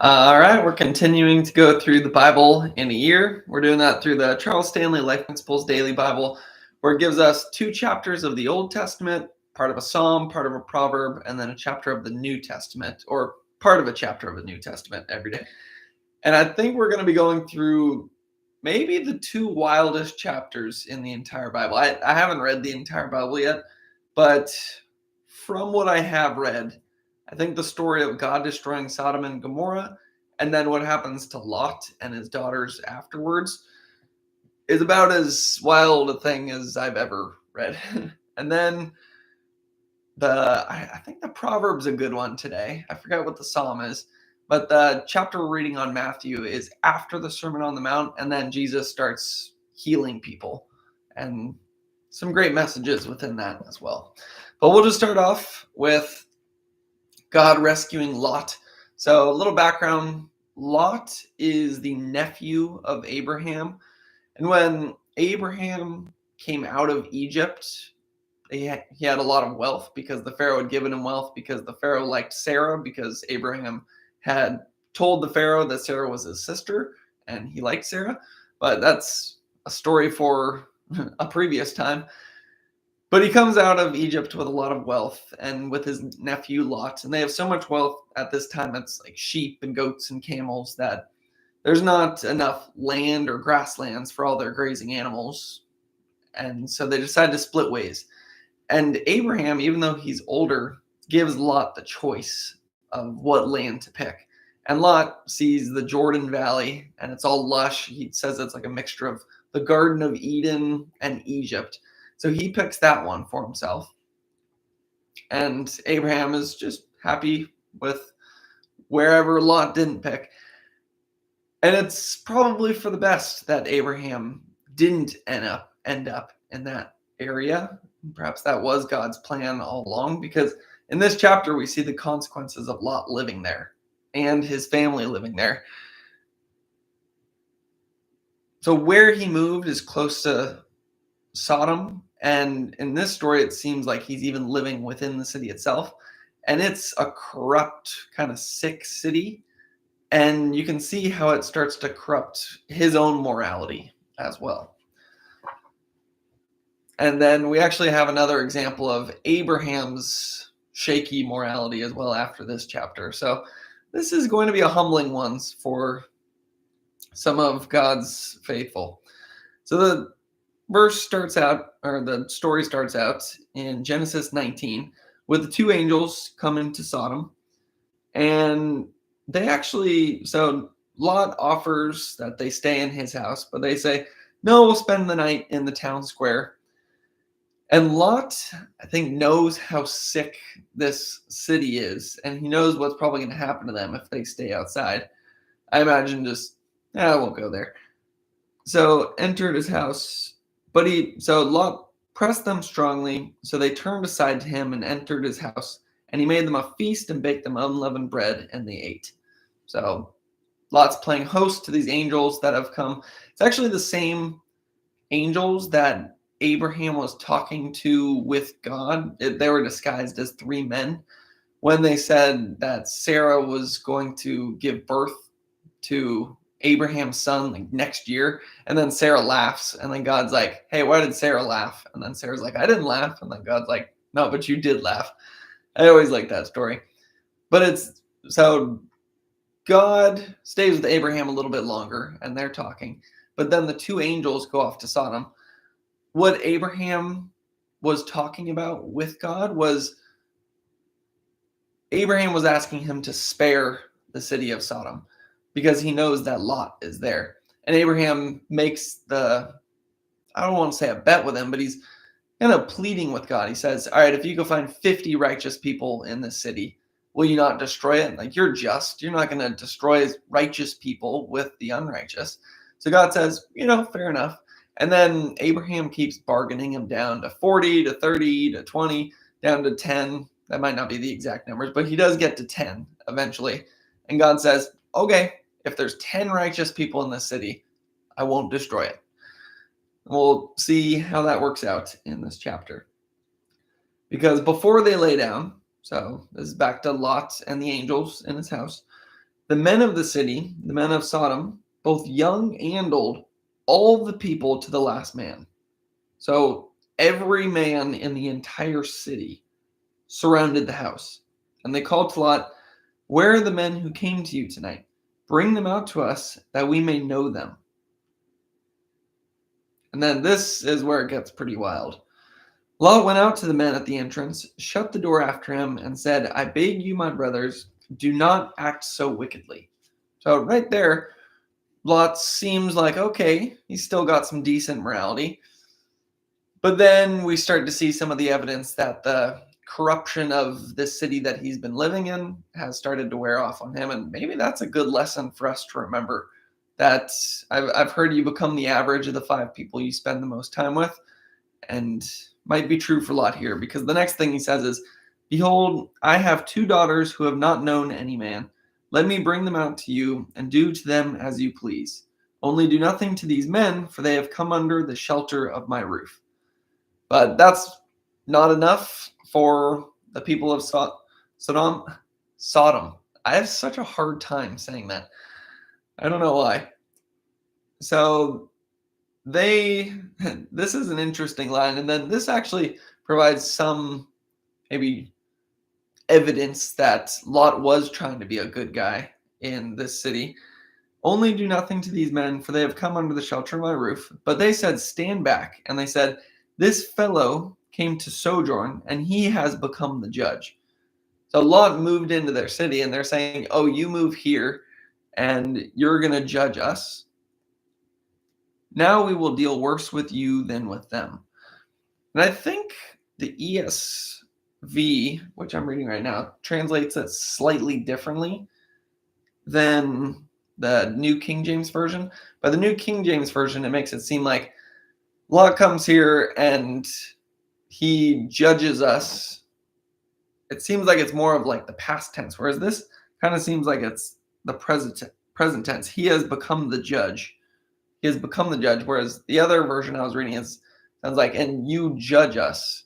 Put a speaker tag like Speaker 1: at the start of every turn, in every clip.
Speaker 1: All right, we're continuing to go through the Bible in a year. We're doing that through the Charles Stanley Life Principles Daily Bible, where it gives us two chapters of the Old Testament, part of a psalm, part of a proverb, and then a chapter of the New Testament, or part of a chapter of the New Testament every day. And I think we're going to be going through maybe the two wildest chapters in the entire Bible. I haven't read the entire Bible yet, but from what I have read, I think the story of God destroying Sodom and Gomorrah and then what happens to Lot and his daughters afterwards is about as wild a thing as I've ever read. And then I think the Proverbs a good one today. I forget what the psalm is, but the chapter we're reading on Matthew is after the Sermon on the Mount, and then Jesus starts healing people, and some great messages within that as well. But we'll just start off with God rescuing Lot. So a little background: Lot is the nephew of Abraham, and when Abraham came out of Egypt, he had a lot of wealth because the Pharaoh had given him wealth, because the Pharaoh liked Sarah, because Abraham had told the Pharaoh that Sarah was his sister and he liked Sarah. But that's a story for a previous time. But he comes out of Egypt with a lot of wealth and with his nephew Lot. And they have so much wealth at this time, it's like sheep and goats and camels, that there's not enough land or grasslands for all their grazing animals. And so they decide to split ways. And Abraham, even though he's older, gives Lot the choice of what land to pick. And Lot sees the Jordan Valley, and it's all lush. He says it's like a mixture of the Garden of Eden and Egypt. So he picks that one for himself. And Abraham is just happy with wherever Lot didn't pick. And it's probably for the best that Abraham didn't end up in that area. Perhaps that was God's plan all along, because in this chapter we see the consequences of Lot living there and his family living there. So where he moved is close to Sodom, and in this story it seems like he's even living within the city itself, and it's a corrupt, kind of sick city, and you can see how it starts to corrupt his own morality as well. And then we actually have another example of Abraham's shaky morality as well after this chapter. So this is going to be a humbling one for some of God's faithful. So the story starts out in Genesis 19 with the two angels coming to Sodom. And so Lot offers that they stay in his house, but they say, no, we'll spend the night in the town square. And Lot, I think, knows how sick this city is, and he knows what's probably going to happen to them if they stay outside. I imagine I won't go there. So entered his house, so Lot pressed them strongly, so they turned aside to him and entered his house, and he made them a feast and baked them unleavened bread, and they ate. So Lot's playing host to these angels that have come. It's actually the same angels that Abraham was talking to with God. They were disguised as three men when they said that Sarah was going to give birth to Abraham's son like next year. And then Sarah laughs, and then God's like, hey, why did Sarah laugh? And then Sarah's like, I didn't laugh. And then God's like, no, but you did laugh. I always like that story. But so God stays with Abraham a little bit longer, and they're talking. But then the two angels go off to Sodom. What Abraham was talking about with God was Abraham was asking him to spare the city of Sodom because he knows that Lot is there. And Abraham makes I don't want to say a bet with him, but he's kind of pleading with God. He says, all right, if you go find 50 righteous people in this city, will you not destroy it? Like, you're just. You're not going to destroy righteous people with the unrighteous. So God says, fair enough. And then Abraham keeps bargaining him down to 40, to 30, to 20, down to 10. That might not be the exact numbers, but he does get to 10 eventually. And God says, okay, if there's 10 righteous people in this city, I won't destroy it. We'll see how that works out in this chapter. Because before they lay down, so this is back to Lot and the angels in his house, The men of the city, the men of Sodom, both young and old, all the people to the last man. So every man in the entire city surrounded the house. And they called to Lot, "Where are the men who came to you tonight? Bring them out to us that we may know them." And then this is where it gets pretty wild. Lot went out to the men at the entrance, shut the door after him, and said, "I beg you, my brothers, do not act so wickedly." So right there, Lot seems like, okay, he's still got some decent morality. But then we start to see some of the evidence that the corruption of this city that he's been living in has started to wear off on him. And maybe that's a good lesson for us to remember, that I've heard you become the average of the 5 people you spend the most time with. And might be true for Lot here, because the next thing he says is, "Behold, I have 2 daughters who have not known any man. Let me bring them out to you, and do to them as you please. Only do nothing to these men, for they have come under the shelter of my roof." But that's not enough for the people of Sodom. Sodom. I have such a hard time saying that. I don't know why. So this is an interesting line, and then this actually provides some maybe evidence that Lot was trying to be a good guy in this city. "Only do nothing to these men, for they have come under the shelter of my roof." But they said, "Stand back." And they said, "This fellow came to sojourn, and he has become the judge." So Lot moved into their city, and they're saying, "Oh, you move here, and you're going to judge us. Now we will deal worse with you than with them." And I think the ESV, which I'm reading right now, translates it slightly differently than the New King James Version. By the New King James Version, it makes it seem like Lot comes here and he judges us. It seems like it's more of like the past tense, whereas this kind of seems like it's the present tense. He has become the judge. He has become the judge, whereas the other version I was reading sounds like, "And you judge us."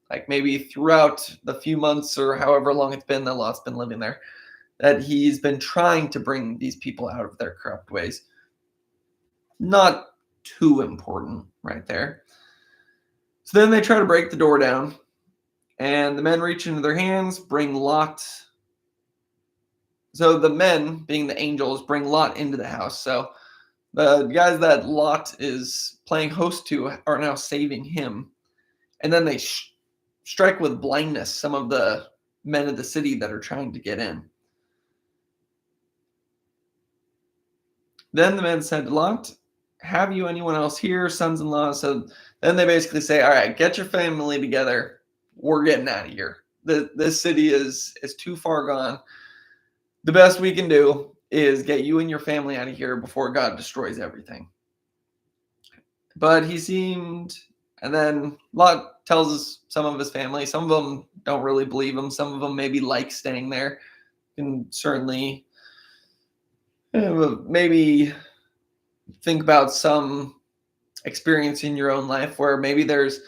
Speaker 1: Like maybe throughout the few months or however long it's been that Lot's been living there, that he's been trying to bring these people out of their corrupt ways. Not too important right there. So then they try to break the door down, and the men reach into their hands, bring Lot. So the men, being the angels, bring Lot into the house. So the guys that Lot is playing host to are now saving him. And then they strike with blindness some of the men of the city that are trying to get in. Then the men said to Lot, "Have you anyone else here, sons-in-law?" So then they basically say, "All right, get your family together. We're getting out of here. This city is too far gone. The best we can do is get you and your family out of here before God destroys everything." But he seemed, and then Lot tells us some of his family. Some of them don't really believe him. Some of them maybe like staying there. You can certainly maybe think about some experience in your own life where maybe there's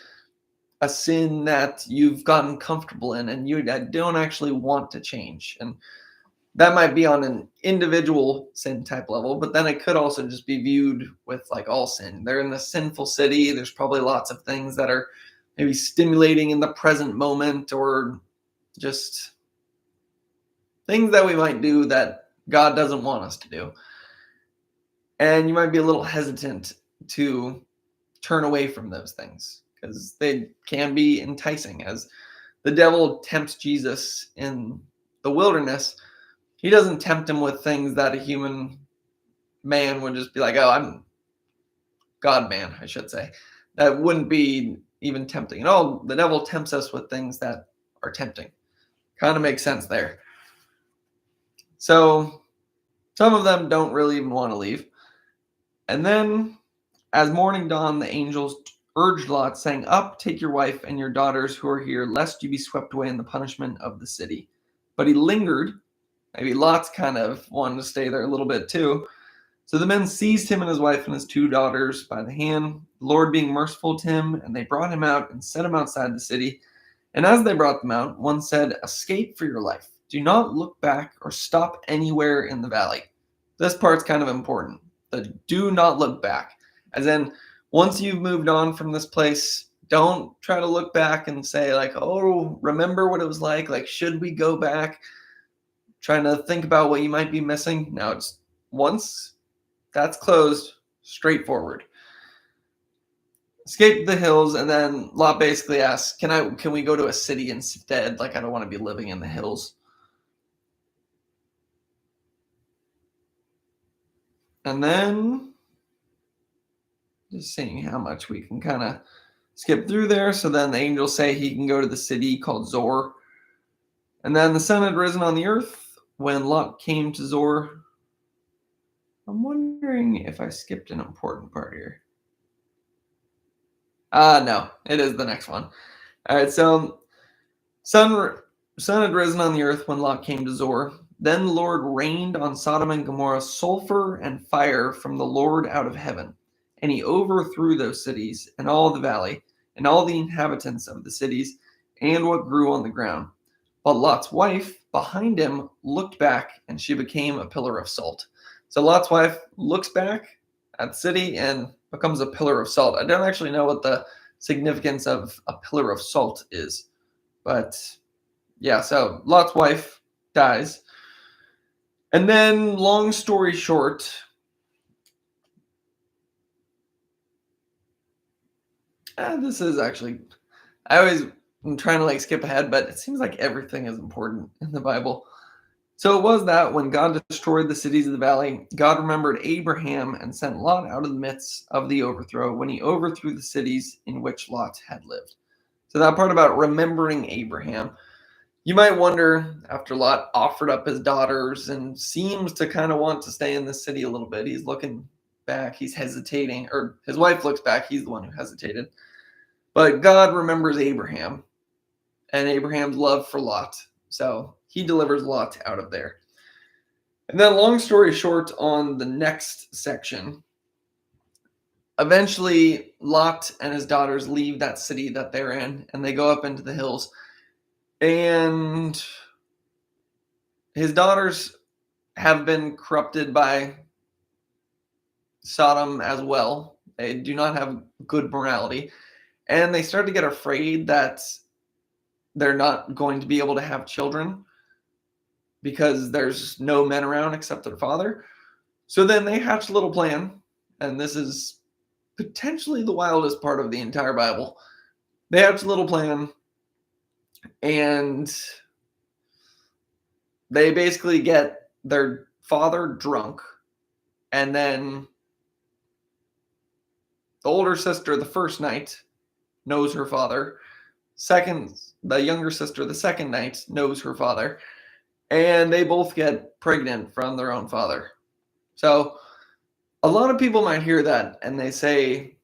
Speaker 1: a sin that you've gotten comfortable in and you don't actually want to change. And that might be on an individual sin type level, but then it could also just be viewed with like all sin. They're in a sinful city. There's probably lots of things that are maybe stimulating in the present moment, or just things that we might do that God doesn't want us to do. And you might be a little hesitant to turn away from those things because they can be enticing. As the devil tempts Jesus in the wilderness, he doesn't tempt him with things that a human man would just be like, "Oh, I'm God man," I should say. That wouldn't be even tempting at all. The devil tempts us with things that are tempting. Kind of makes sense there. So some of them don't really even want to leave. And then as morning dawned, the angels urged Lot, saying, "Up, take your wife and your daughters who are here, lest you be swept away in the punishment of the city." But he lingered. Maybe Lot's kind of wanted to stay there a little bit too. So the men seized him and his wife and his 2 daughters by the hand, the Lord being merciful to him, and they brought him out and set him outside the city. And as they brought them out, one said, "Escape for your life. Do not look back or stop anywhere in the valley. This part's kind of important. The do not look back. As in, once you've moved on from this place, don't try to look back and say, like, oh, remember what it was like? Like, should we go back? Trying to think about what you might be missing. Now, it's once that's closed, straightforward. Escape the hills, and then Lot basically asks, can we go to a city instead? Like, I don't want to be living in the hills. And then just seeing how much we can kind of skip through there. So then the angels say he can go to the city called Zor. And then the sun had risen on the earth when Lot came to Zor. I'm wondering if I skipped an important part here. No, it is the next one. All right, so sun had risen on the earth when Lot came to Zor. Then the Lord rained on Sodom and Gomorrah sulfur and fire from the Lord out of heaven. And he overthrew those cities and all the valley and all the inhabitants of the cities and what grew on the ground. But Lot's wife behind him looked back, and she became a pillar of salt. So Lot's wife looks back at the city and becomes a pillar of salt. I don't actually know what the significance of a pillar of salt is. But yeah, so Lot's wife dies. And then, long story short, this is actually, I'm trying to skip ahead, but it seems like everything is important in the Bible. So it was that when God destroyed the cities of the valley, God remembered Abraham and sent Lot out of the midst of the overthrow when he overthrew the cities in which Lot had lived. So that part about remembering Abraham, you might wonder, after Lot offered up his daughters and seems to kind of want to stay in the city a little bit, he's looking back, he's hesitating, or his wife looks back, he's the one who hesitated. But God remembers Abraham and Abraham's love for Lot. So he delivers Lot out of there. And then, long story short, on the next section, eventually Lot and his daughters leave that city that they're in, and they go up into the hills. And his daughters have been corrupted by Sodom as well. They do not have good morality. And they start to get afraid that they're not going to be able to have children because there's no men around except their father. So then they hatch a little plan, and this is potentially the wildest part of the entire Bible. They hatch a little plan, and they basically get their father drunk, and then the older sister, the first night, knows her father. The younger sister, the second night, knows her father. And they both get pregnant from their own father. So a lot of people might hear that and they say,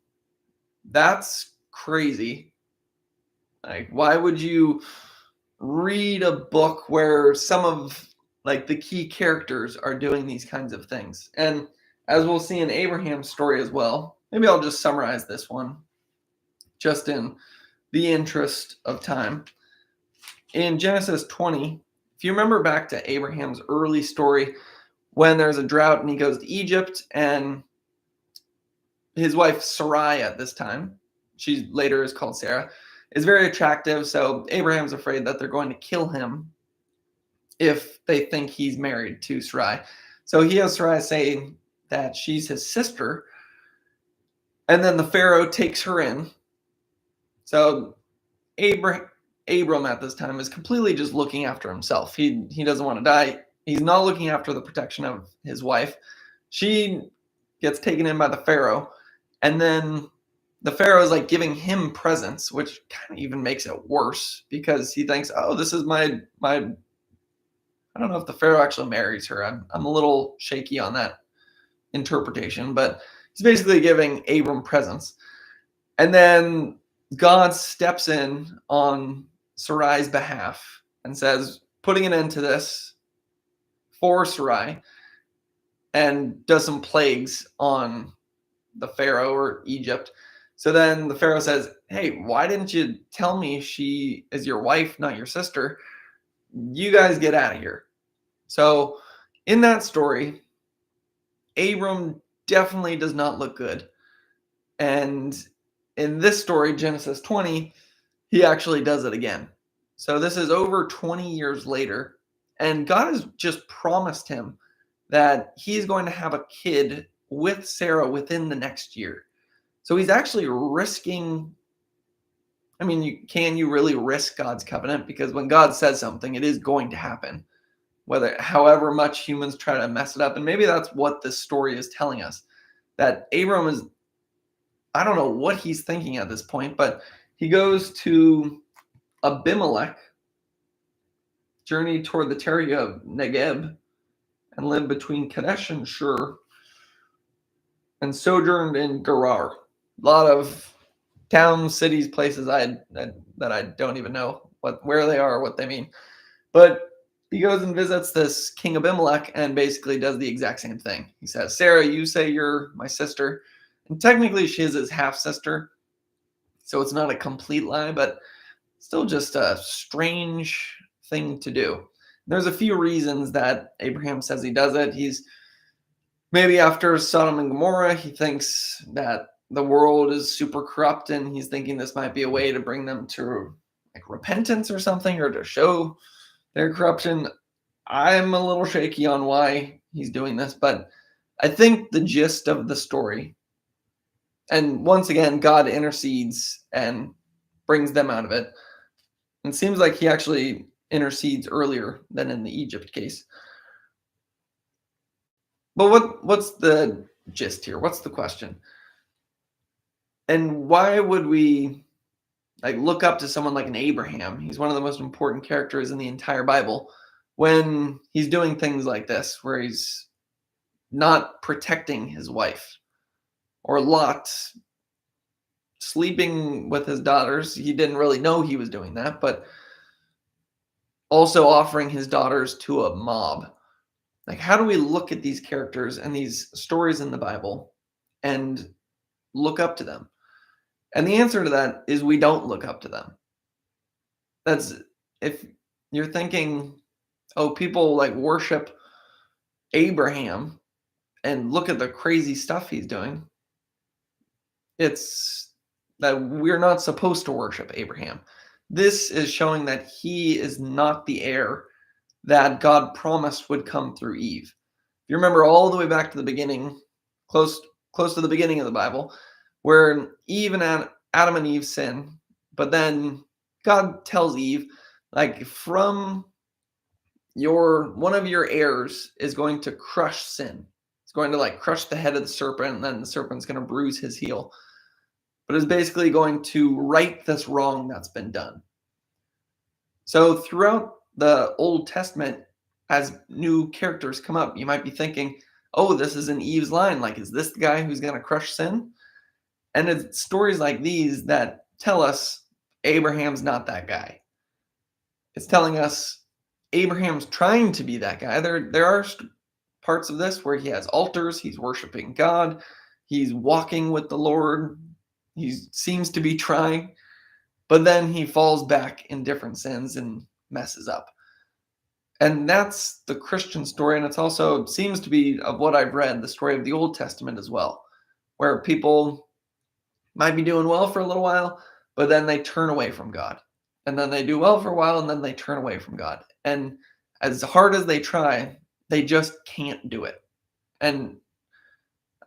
Speaker 1: that's crazy. Like, why would you read a book where some of the key characters are doing these kinds of things? And as we'll see in Abraham's story as well, maybe I'll just summarize this one just in the interest of time. In Genesis 20, if you remember back to Abraham's early story, when there's a drought and he goes to Egypt, and his wife Sarai at this time, she later is called Sarah, is very attractive. So Abraham's afraid that they're going to kill him if they think he's married to Sarai. So he has Sarai say that she's his sister, and then the Pharaoh takes her in. So Abram at this time is completely just looking after himself. He doesn't want to die. He's not looking after the protection of his wife. She gets taken in by the Pharaoh, and then the Pharaoh is giving him presents, which kind of even makes it worse because he thinks, oh, this is my. I don't know if the Pharaoh actually marries her. I'm a little shaky on that interpretation, but he's basically giving Abram presents. And then God steps in on Sarai's behalf and says, putting an end to this for Sarai, and does some plagues on the Pharaoh or Egypt. So then the Pharaoh says, hey, why didn't you tell me she is your wife, not your sister? You guys get out of here. So in that story, Abram definitely does not look good. And in this story, Genesis 20, he actually does it again. So this is over 20 years later, and God has just promised him that he's going to have a kid with Sarah within the next year. So he's actually risking. I mean, can you really risk God's covenant? Because when God says something, it is going to happen, whether however much humans try to mess it up. And maybe that's what this story is telling us, that Abram is, I don't know what he's thinking at this point, but he goes to Abimelech, journeyed toward the territory of Negeb, and lived between Kadesh and Shur, and sojourned in Gerar. A lot of towns, cities, places that I don't even know where they are or what they mean. But he goes and visits this King Abimelech and basically does the exact same thing. He says, Sarah, you say you're my sister. And technically she is his half-sister. So it's not a complete lie, but still just a strange thing to do. There's a few reasons that Abraham says he does it. He's maybe after Sodom and Gomorrah, he thinks that the world is super corrupt and he's thinking this might be a way to bring them to like repentance or something, or to show their corruption. I'm a little shaky on why he's doing this, but I think the gist of the story, and once again, God intercedes and brings them out of it. It seems like he actually intercedes earlier than in the Egypt case. But what's the gist here? What's the question? And why would we like look up to someone like an Abraham? He's one of the most important characters in the entire Bible, when he's doing things like this, where he's not protecting his wife, or Lot sleeping with his daughters. He didn't really know he was doing that, but also offering his daughters to a mob. Like, how do we look at these characters and these stories in the Bible and look up to them? And the answer to that is we don't look up to them. That's, if you're thinking, oh, people like worship Abraham and look at the crazy stuff he's doing, it's that we're not supposed to worship Abraham. This is showing that he is not the heir that God promised would come through Eve. If you remember all the way back to the beginning, close to the beginning of the Bible, where Eve and Adam and Eve sin, but then God tells Eve, like, from one of your heirs is going to crush sin. It's going to like crush the head of the serpent, and then the serpent's going to bruise his heel. But it's basically going to right this wrong that's been done. So throughout the Old Testament, as new characters come up, you might be thinking, oh, this is in Eve's line. Like, is this the guy who's going to crush sin? And it's stories like these that tell us Abraham's not that guy. It's telling us Abraham's trying to be that guy. There are parts of this where he has altars, he's worshiping God, he's walking with the Lord, he seems to be trying, but then he falls back in different sins and messes up. And that's the Christian story, and it's also seems to be, of what I've read, the story of the Old Testament as well, where people might be doing well for a little while, but then they turn away from God. And then they do well for a while, and then they turn away from God. And as hard as they try, they just can't do it. And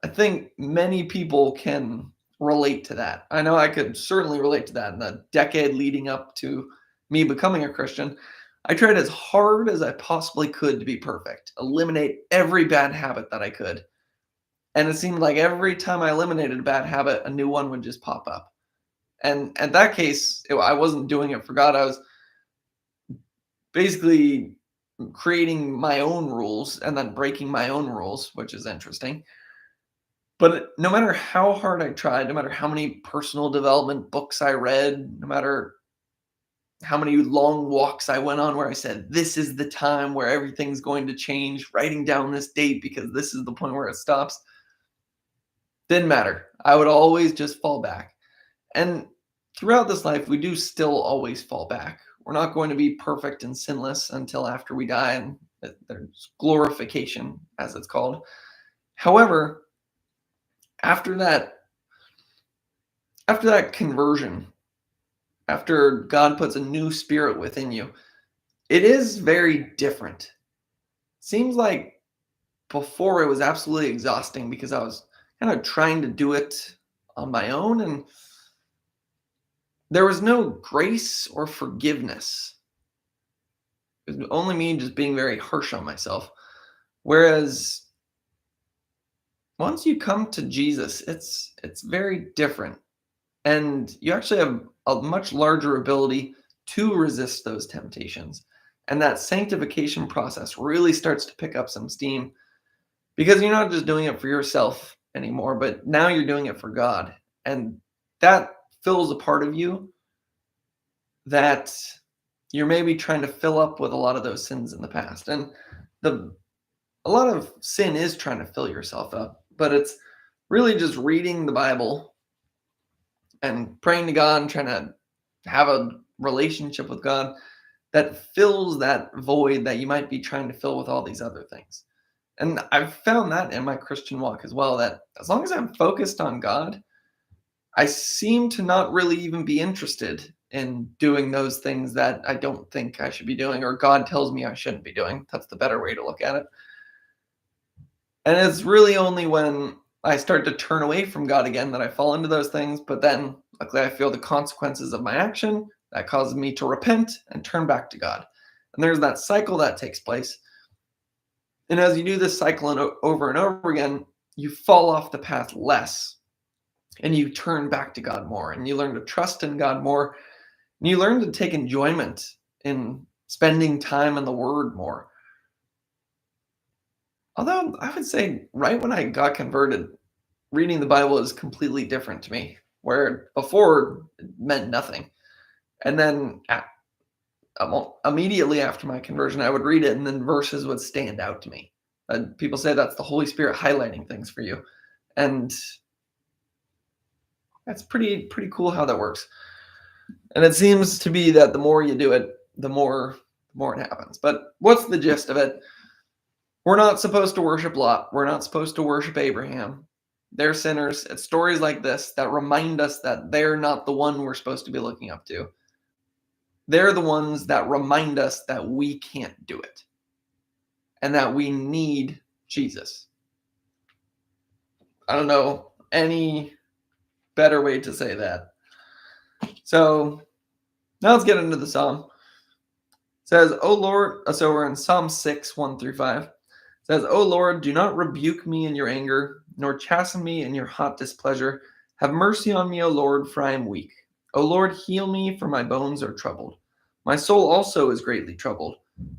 Speaker 1: I think many people can relate to that. I know I could certainly relate to that in the decade leading up to me becoming a Christian. I tried as hard as I possibly could to be perfect, eliminate every bad habit that I could. And it seemed like every time I eliminated a bad habit, a new one would just pop up. And in that case, I wasn't doing it for God. I was basically creating my own rules and then breaking my own rules, which is interesting. But no matter how hard I tried, no matter how many personal development books I read, no matter how many long walks I went on where I said, this is the time where everything's going to change, writing down this date because this is the point where it stops, didn't matter. I would always just fall back. And throughout this life, we do still always fall back. We're not going to be perfect and sinless until after we die, and there's glorification, as it's called. However, after that, after that conversion, after God puts a new spirit within you, it is very different. Seems like before it was absolutely exhausting because I was kind of trying to do it on my own, and there was no grace or forgiveness. It was only me just being very harsh on myself. Whereas once you come to Jesus, it's very different. And you actually have a much larger ability to resist those temptations. And that sanctification process really starts to pick up some steam because you're not just doing it for yourself anymore, but now you're doing it for God. And that fills a part of you that you're maybe trying to fill up with a lot of those sins in the past. And a lot of sin is trying to fill yourself up, but it's really just reading the Bible and praying to God and trying to have a relationship with God that fills that void that you might be trying to fill with all these other things. And I've found that in my Christian walk as well, that as long as I'm focused on God, I seem to not really even be interested in doing those things that I don't think I should be doing, or God tells me I shouldn't be doing. That's the better way to look at it. And it's really only when I start to turn away from God again that I fall into those things. But then, luckily, I feel the consequences of my action that causes me to repent and turn back to God. And there's that cycle that takes place. And as you do this cycle over and over again, you fall off the path less and you turn back to God more, and you learn to trust in God more, and you learn to take enjoyment in spending time in the Word more. Although I would say right when I got converted, reading the Bible is completely different to me, where before it meant nothing. And then immediately after my conversion, I would read it and then verses would stand out to me. People say that's the Holy Spirit highlighting things for you. And that's pretty cool how that works. And it seems to be that the more you do it, the more it happens. But what's the gist of it? We're not supposed to worship Lot. We're not supposed to worship Abraham. They're sinners. It's stories like this that remind us that they're not the one we're supposed to be looking up to. They're the ones that remind us that we can't do it and that we need Jesus. I don't know any better way to say that. So now let's get into the psalm. It says, "O Lord," so we're in Psalm 6, 1-5. It says, "O Lord, do not rebuke me in your anger, nor chasten me in your hot displeasure. Have mercy on me, O Lord, for I am weak. O Lord, heal me, for my bones are troubled. My soul also is greatly troubled.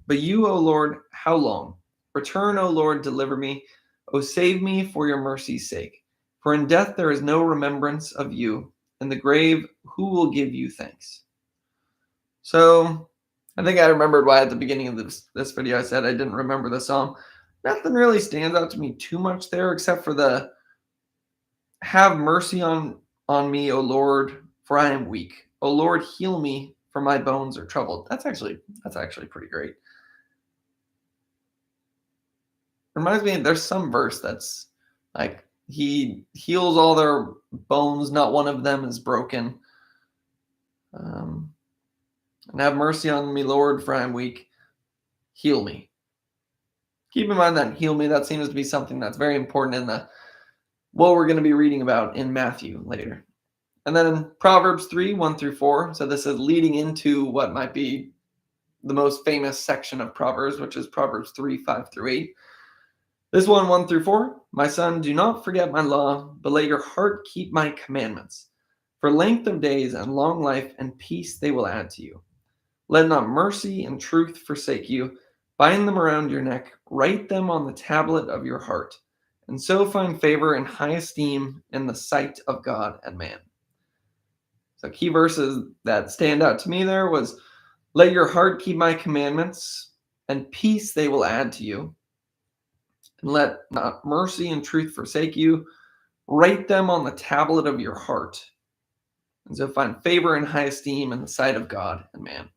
Speaker 1: But you, O Lord, how long? Return, O Lord, deliver me. O save me for your mercy's sake. For in death there is no remembrance of you. In the grave, who will give you thanks?" So I think I remembered why at the beginning of this video I said I didn't remember the psalm. Nothing really stands out to me too much there except for the "have mercy on me, O Lord, for I am weak. O Lord, heal me, for my bones are troubled." That's actually pretty great. Reminds me, there's some verse that's like, he heals all their bones, not one of them is broken. And have mercy on me, Lord, for I am weak. Heal me. Keep in mind that heal me, that seems to be something that's very important in what we're going to be reading about in Matthew later. And then in Proverbs 3, 1-4, so this is leading into what might be the most famous section of Proverbs, which is Proverbs 3, 5-8. This one, 1-4, "My son, do not forget my law, but let your heart keep my commandments. For length of days and long life and peace they will add to you. Let not mercy and truth forsake you. Bind them around your neck, write them on the tablet of your heart, and so find favor and high esteem in the sight of God and man." So key verses that stand out to me there was, "Let your heart keep my commandments, and peace they will add to you. And let not mercy and truth forsake you. Write them on the tablet of your heart, and so find favor and high esteem in the sight of God and man."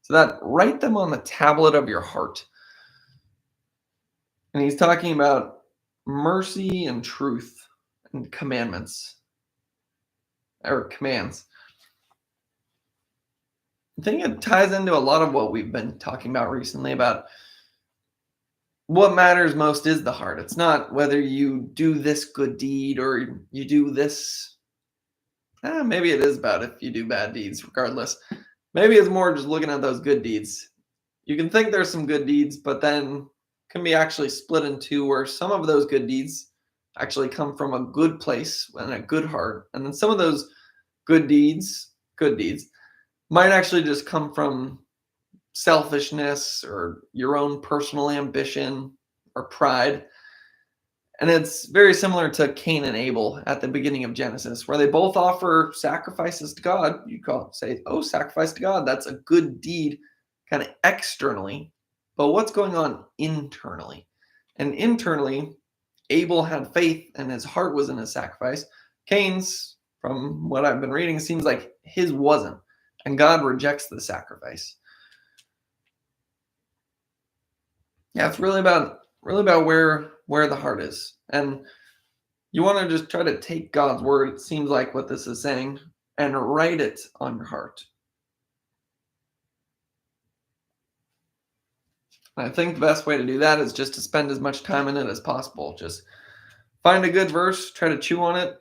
Speaker 1: So that write them on the tablet of your heart. And he's talking about mercy and truth and commandments or commands. I think it ties into a lot of what we've been talking about recently about what matters most is the heart. It's not whether you do this good deed or you do this. Maybe it is about if you do bad deeds, regardless. Maybe it's more just looking at those good deeds. You can think there's some good deeds, but then can be actually split in two where some of those good deeds actually come from a good place and a good heart. And then some of those good deeds, might actually just come from selfishness or your own personal ambition or pride. And it's very similar to Cain and Abel at the beginning of Genesis, where they both offer sacrifices to God. You say, oh, sacrifice to God. That's a good deed kind of externally. But what's going on internally? And internally, Abel had faith and his heart was in his sacrifice. Cain's, from what I've been reading, seems like his wasn't. And God rejects the sacrifice. Yeah, it's really about where the heart is. And you want to just try to take God's word, it seems like what this is saying, and write it on your heart. I think the best way to do that is just to spend as much time in it as possible. Just find a good verse, try to chew on it,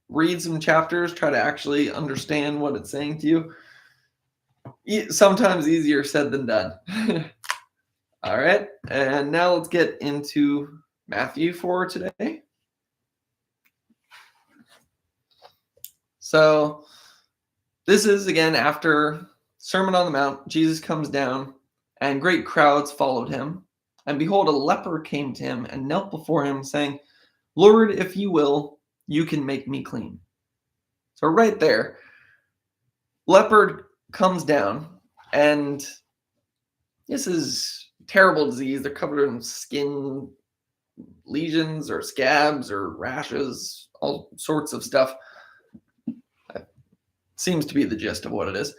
Speaker 1: read some chapters, try to actually understand what it's saying to you. Sometimes easier said than done. All right, and now let's get into Matthew for today. So this is, again, after Sermon on the Mount. Jesus comes down, and great crowds followed him. And behold, a leper came to him and knelt before him, saying, Lord, if you will, you can make me clean. So right there, leper comes down, and this is terrible disease. They're covered in skin lesions or scabs or rashes, all sorts of stuff. Seems to be the gist of what it is.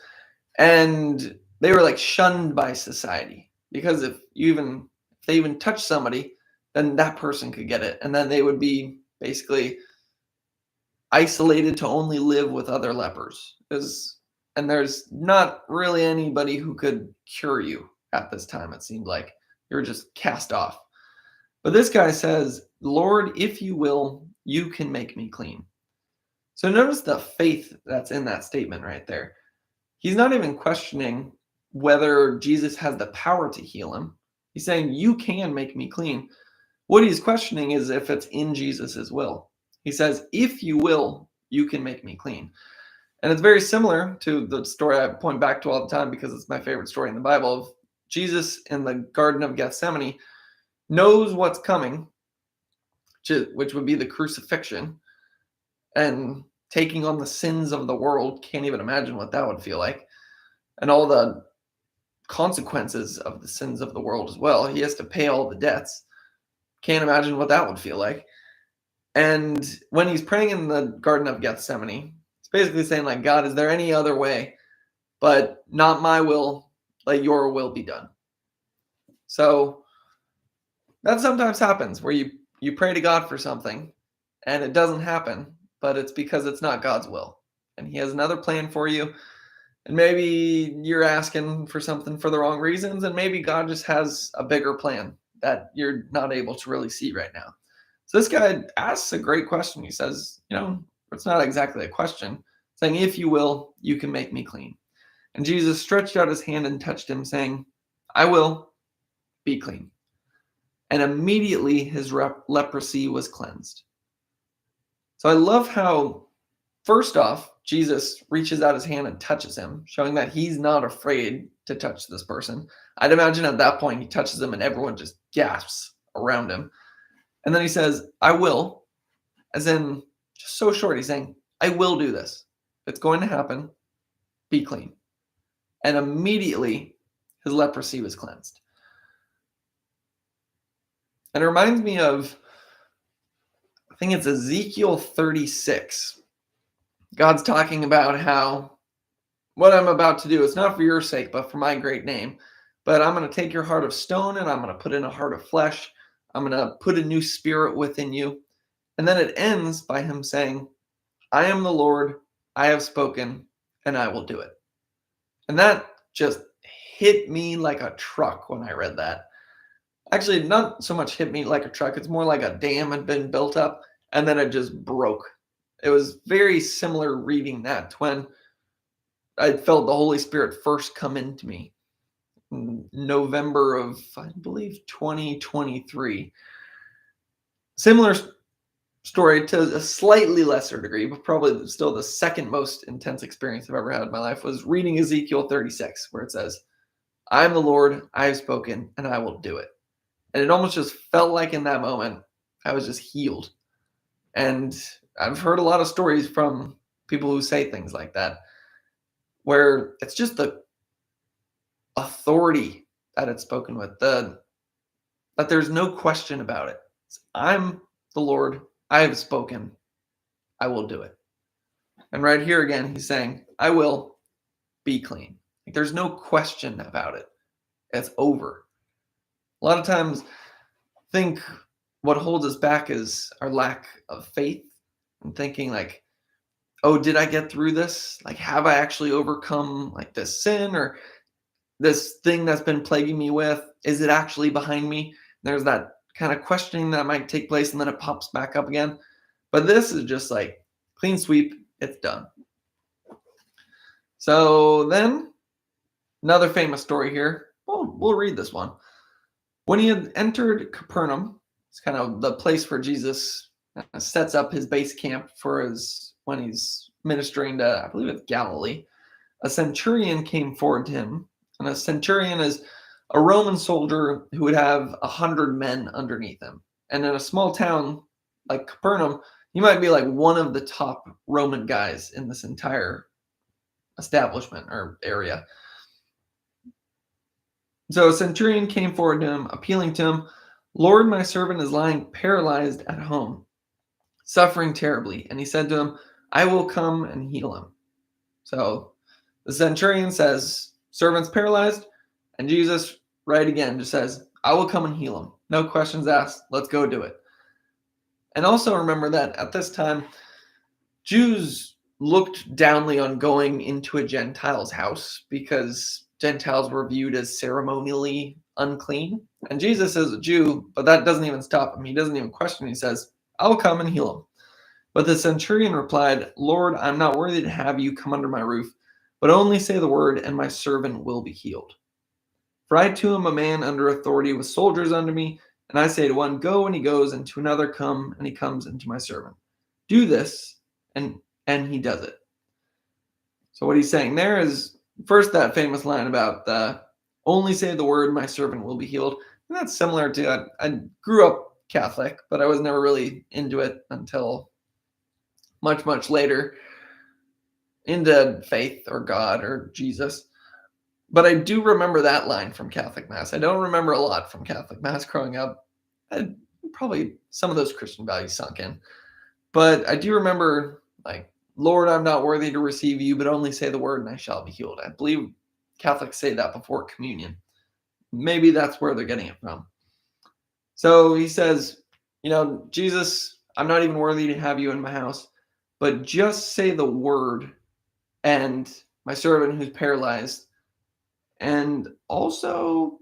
Speaker 1: And they were like shunned by society because if they even touch somebody, then that person could get it. And then they would be basically isolated to only live with other lepers. And there's not really anybody who could cure you at this time, it seemed like. You were just cast off. But this guy says, Lord, if you will, you can make me clean. So notice the faith that's in that statement right there. He's not even questioning whether Jesus has the power to heal him. He's saying, you can make me clean. What he's questioning is if it's in Jesus' will. He says, if you will, you can make me clean. And it's very similar to the story I point back to all the time because it's my favorite story in the Bible of Jesus in the Garden of Gethsemane knows what's coming, which would be the crucifixion, and taking on the sins of the world. Can't even imagine what that would feel like. And all the consequences of the sins of the world as well. He has to pay all the debts. Can't imagine what that would feel like. And when he's praying in the Garden of Gethsemane, it's basically saying, like, God, is there any other way? But not my will, let your will be done. So that sometimes happens where you pray to God for something and it doesn't happen, but it's because it's not God's will. And he has another plan for you. And maybe you're asking for something for the wrong reasons, and maybe God just has a bigger plan that you're not able to really see right now. So this guy asks a great question. He says, it's not exactly a question, saying, if you will, you can make me clean. And Jesus stretched out his hand and touched him, saying, I will, be clean. And immediately his leprosy was cleansed. So I love how, first off, Jesus reaches out his hand and touches him, showing that he's not afraid to touch this person. I'd imagine at that point he touches him and everyone just gasps around him. And then he says, I will, as in just so short. He's saying, I will do this. It's going to happen. Be clean. And immediately his leprosy was cleansed. And it reminds me of, I think it's Ezekiel 36. God's talking about how what I'm about to do is not for your sake, but for my great name. But I'm going to take your heart of stone and I'm going to put in a heart of flesh. I'm going to put a new spirit within you. And then it ends by him saying, I am the Lord, I have spoken, and I will do it. And that just hit me like a truck when I read that. Actually, not so much hit me like a truck, it's more like a dam had been built up and then it just broke. It was very similar reading that to when I felt the Holy Spirit first come into me in November of, I believe, 2023. Similar story to a slightly lesser degree, but probably still the second most intense experience I've ever had in my life was reading Ezekiel 36, where it says, I am the Lord, I have spoken, and I will do it. And it almost just felt like in that moment, I was just healed. And I've heard a lot of stories from people who say things like that, where it's just the authority that it's spoken with, that there's no question about it. I'm the Lord, I have spoken, I will do it. And right here again, he's saying, I will be clean. Like, there's no question about it. It's over. A lot of times, I think what holds us back is our lack of faith and thinking like, oh, did I get through this? Like, have I actually overcome like this sin or this thing that's been plaguing me with? Is it actually behind me? There's that kind of questioning that might take place and then it pops back up again. But this is just like clean sweep, it's done. So then another famous story here. We'll read this one. When he had entered Capernaum, it's kind of the place where Jesus sets up his base camp for his when he's ministering to, I believe it's Galilee. A centurion came forward to him, and a centurion is a Roman soldier who would have 100 men underneath him. And in a small town like Capernaum, you might be like one of the top Roman guys in this entire establishment or area. So a centurion came forward to him, appealing to him, Lord, my servant is lying paralyzed at home, suffering terribly. And he said to him, I will come and heal him. So the centurion says, servant's paralyzed. And Jesus, right again, just says, I will come and heal him. No questions asked. Let's go do it. And also remember that at this time, Jews looked downly on going into a Gentile's house because Gentiles were viewed as ceremonially unclean. And Jesus is a Jew, but that doesn't even stop him. He doesn't even question. He says, I will come and heal him. But the centurion replied, Lord, I'm not worthy to have you come under my roof, but only say the word, and my servant will be healed. For I too am a man under authority with soldiers under me, and I say to one, go, and he goes, and to another, come, and he comes, and to my servant, do this, and he does it. So what he's saying there is, first, that famous line about only say the word, my servant will be healed. And that's similar to, I grew up Catholic, but I was never really into it until much, much later, into faith or God or Jesus. But I do remember that line from Catholic Mass. I don't remember a lot from Catholic Mass growing up. Probably some of those Christian values sunk in. But I do remember, like, Lord, I'm not worthy to receive you, but only say the word and I shall be healed. I believe Catholics say that before communion. Maybe that's where they're getting it from. So he says, Jesus, I'm not even worthy to have you in my house, but just say the word and my servant who's paralyzed and also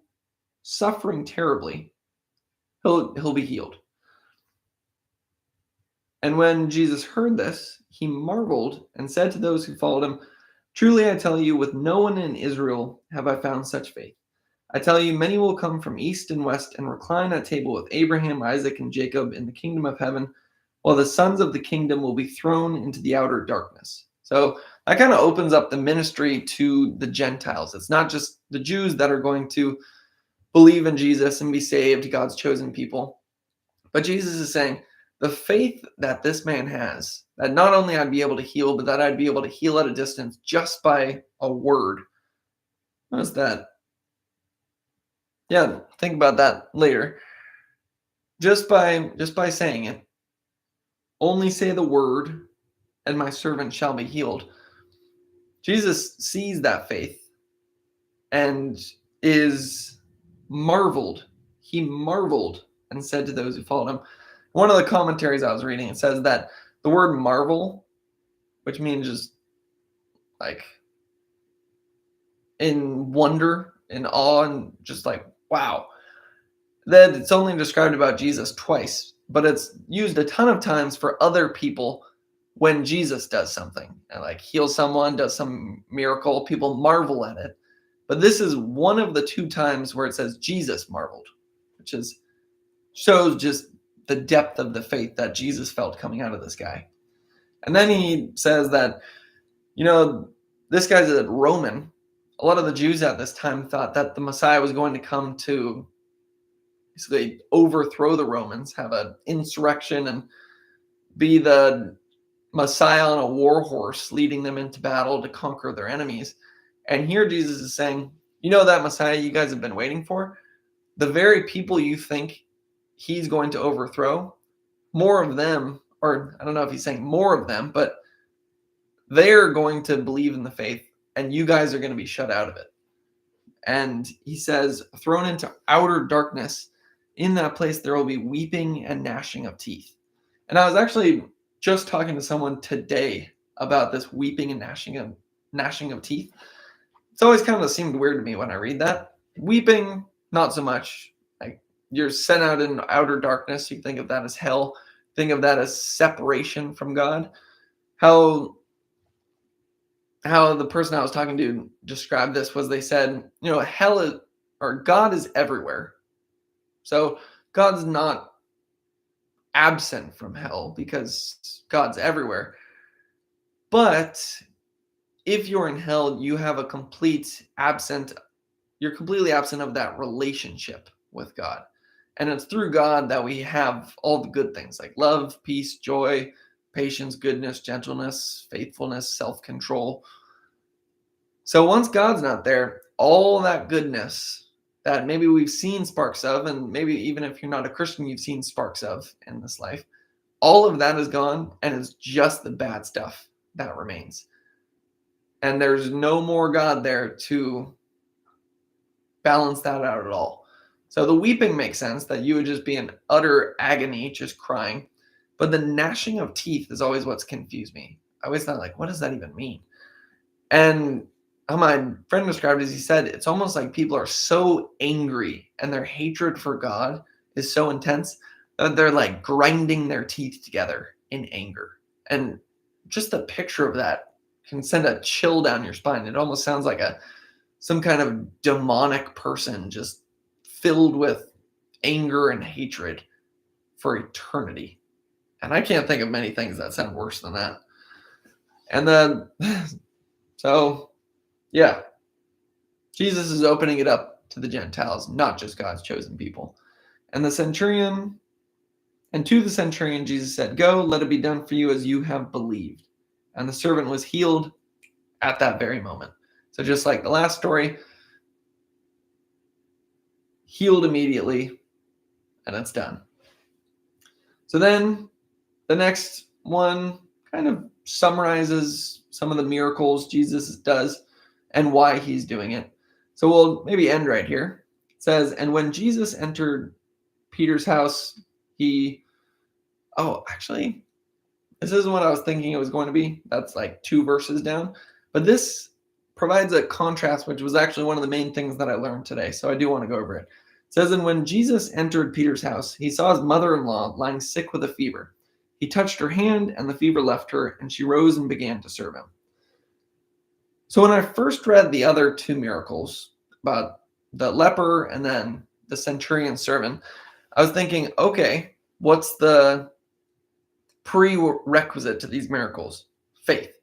Speaker 1: suffering terribly, he'll be healed. And when Jesus heard this, he marveled and said to those who followed him, truly I tell you, with no one in Israel have I found such faith. I tell you, many will come from east and west and recline at table with Abraham, Isaac, and Jacob in the kingdom of heaven, while the sons of the kingdom will be thrown into the outer darkness. So that kind of opens up the ministry to the Gentiles. It's not just the Jews that are going to believe in Jesus and be saved, God's chosen people. But Jesus is saying, the faith that this man has, that not only I'd be able to heal, but that I'd be able to heal at a distance just by a word. What is that? Yeah, think about that later. Just by saying it. Only say the word, and my servant shall be healed. Jesus sees that faith and is marveled. He marveled and said to those who followed him. One of the commentaries I was reading, it says that the word marvel, which means just like in wonder, in awe, and just like, wow, that it's only described about Jesus twice, but it's used a ton of times for other people when Jesus does something and like heals someone, does some miracle, people marvel at it. But this is one of the two times where it says Jesus marveled, which is shows just the depth of the faith that Jesus felt coming out of this guy. And then he says that, this guy's a Roman. A lot of the Jews at this time thought that the Messiah was going to come to basically overthrow the Romans, have an insurrection, and be the Messiah on a war horse, leading them into battle to conquer their enemies. And here Jesus is saying, that Messiah you guys have been waiting for, the very people you think he's going to overthrow, more of them, or I don't know if he's saying more of them, but they're going to believe in the faith, and you guys are going to be shut out of it. And he says, thrown into outer darkness, in that place there will be weeping and gnashing of teeth. And I was actually just talking to someone today about this weeping and gnashing of teeth. It's always kind of seemed weird to me when I read that. Weeping, not so much. Like you're sent out in outer darkness. You think of that as hell. Think of that as separation from God. How the person I was talking to described this was they said, hell is, or God is everywhere. So God's not absent from hell because God's everywhere. But if you're in hell, you're completely absent of that relationship with God. And it's through God that we have all the good things like love, peace, joy, patience, goodness, gentleness, faithfulness, self-control. So once God's not there, all that goodness that maybe we've seen sparks of, and maybe even if you're not a Christian, you've seen sparks of in this life, all of that is gone, and it's just the bad stuff that remains. And there's no more God there to balance that out at all. So the weeping makes sense, that you would just be in utter agony, just crying. But the gnashing of teeth is always what's confused me. I always thought, like, what does that even mean? And how my friend described it, he said, it's almost like people are so angry and their hatred for God is so intense that they're like grinding their teeth together in anger. And just a picture of that can send a chill down your spine. It almost sounds like some kind of demonic person just filled with anger and hatred for eternity. And I can't think of many things that sound worse than that. And then, yeah, Jesus is opening it up to the Gentiles, not just God's chosen people. And to the centurion, Jesus said, go, let it be done for you as you have believed. And the servant was healed at that very moment. So just like the last story, healed immediately, and it's done. So then the next one kind of summarizes some of the miracles Jesus does and why he's doing it. So we'll maybe end right here. It says, and when Jesus entered Peter's house, this isn't what I was thinking it was going to be. That's like 2 verses down. But this provides a contrast, which was actually one of the main things that I learned today. So I do want to go over it. It says, and when Jesus entered Peter's house, he saw his mother-in-law lying sick with a fever. He touched her hand, and the fever left her, and she rose and began to serve him. So when I first read the other 2 miracles about the leper and then the centurion servant, I was thinking, okay, what's the prerequisite to these miracles? Faith.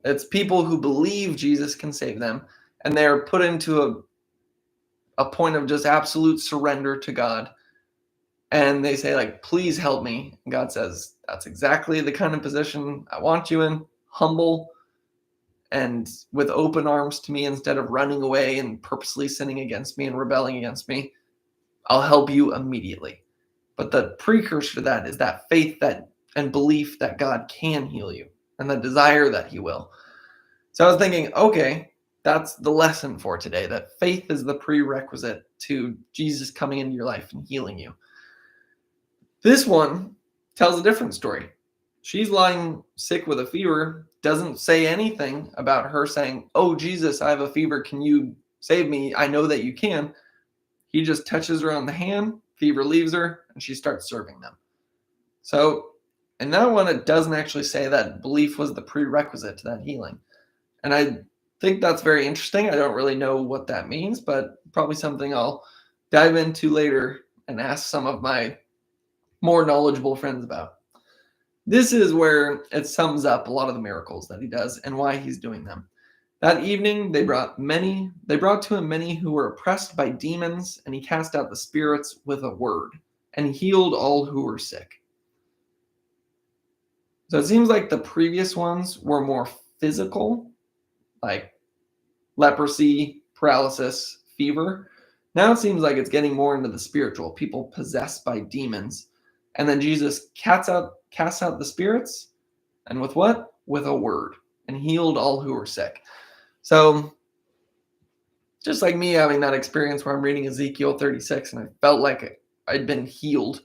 Speaker 1: It's people who believe Jesus can save them, and they're put into a point of just absolute surrender to God. And they say, like, please help me. And God says, that's exactly the kind of position I want you in. Humble and with open arms to me instead of running away and purposely sinning against me and rebelling against me. I'll help you immediately. But the precursor to that is that faith and belief that God can heal you and the desire that he will. So I was thinking, okay, that's the lesson for today, that faith is the prerequisite to Jesus coming into your life and healing you. This one tells a different story. She's lying sick with a fever, doesn't say anything about her saying, "Oh, Jesus, I have a fever. Can you save me? I know that you can." He just touches her on the hand, fever leaves her, and she starts serving them. So, in that one, it doesn't actually say that belief was the prerequisite to that healing. And I think that's very interesting. I don't really know what that means, but probably something I'll dive into later and ask some of my more knowledgeable friends about. This is where it sums up a lot of the miracles that he does and why he's doing them. That evening they brought to him many who were oppressed by demons, and he cast out the spirits with a word, and healed all who were sick. So it seems like the previous ones were more physical, like leprosy, paralysis, fever. Now it seems like it's getting more into the spiritual, people possessed by demons. And then Jesus casts out the spirits, and with what? With a word, and healed all who were sick. So just like me having that experience where I'm reading Ezekiel 36 and I felt like I'd been healed.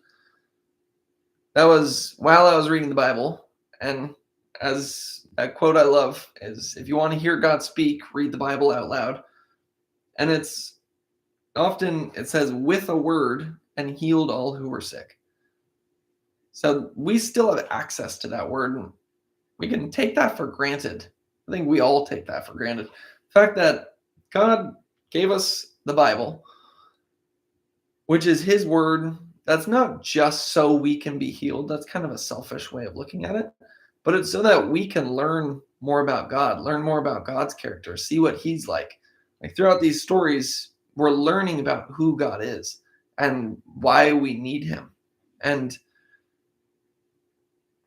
Speaker 1: That was while I was reading the Bible. And as a quote I love is, if you want to hear God speak, read the Bible out loud. And it's often, it says, with a word, and healed all who were sick. So we still have access to that word, and we can take that for granted. I think we all take that for granted. The fact that God gave us the Bible, which is his word, that's not just so we can be healed. That's kind of a selfish way of looking at it. But it's so that we can learn more about God, learn more about God's character, see what he's like. Like throughout these stories, we're learning about who God is and why we need him. And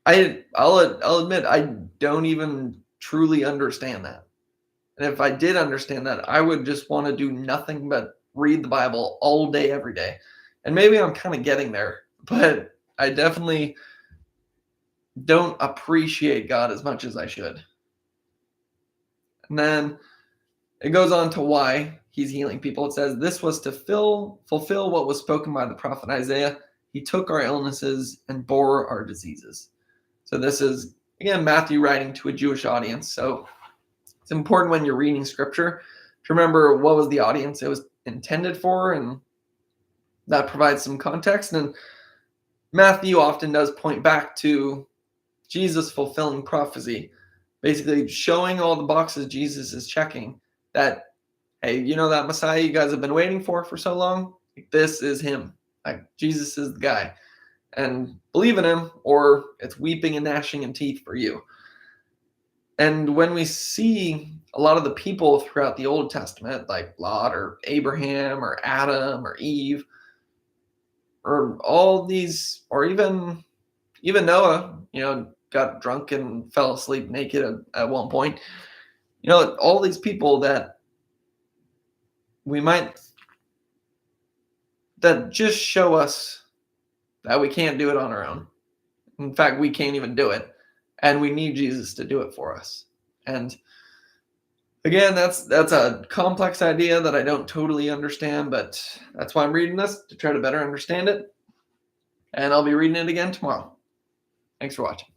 Speaker 1: I'll admit, I don't even truly understand that. And if I did understand that, I would just want to do nothing but read the Bible all day, every day. And maybe I'm kind of getting there, but I definitely don't appreciate God as much as I should. And then it goes on to why he's healing people. It says, this was to fulfill what was spoken by the prophet Isaiah. He took our illnesses and bore our diseases. So this is, again, Matthew writing to a Jewish audience. So it's important when you're reading scripture to remember what was the audience it was intended for, and that provides some context. And Matthew often does point back to Jesus fulfilling prophecy, basically showing all the boxes Jesus is checking that, hey, you know that Messiah you guys have been waiting for so long? This is him. Like, Jesus is the guy. And believe in him, or it's weeping and gnashing of teeth for you. And when we see a lot of the people throughout the Old Testament, like Lot or Abraham or Adam or Eve, or all these, or even Noah, got drunk and fell asleep naked at one point. All these people that that just show us that we can't do it on our own. In fact, we can't even do it. And we need Jesus to do it for us. And again, that's a complex idea that I don't totally understand, but that's why I'm reading this, to try to better understand it. And I'll be reading it again tomorrow. Thanks for watching.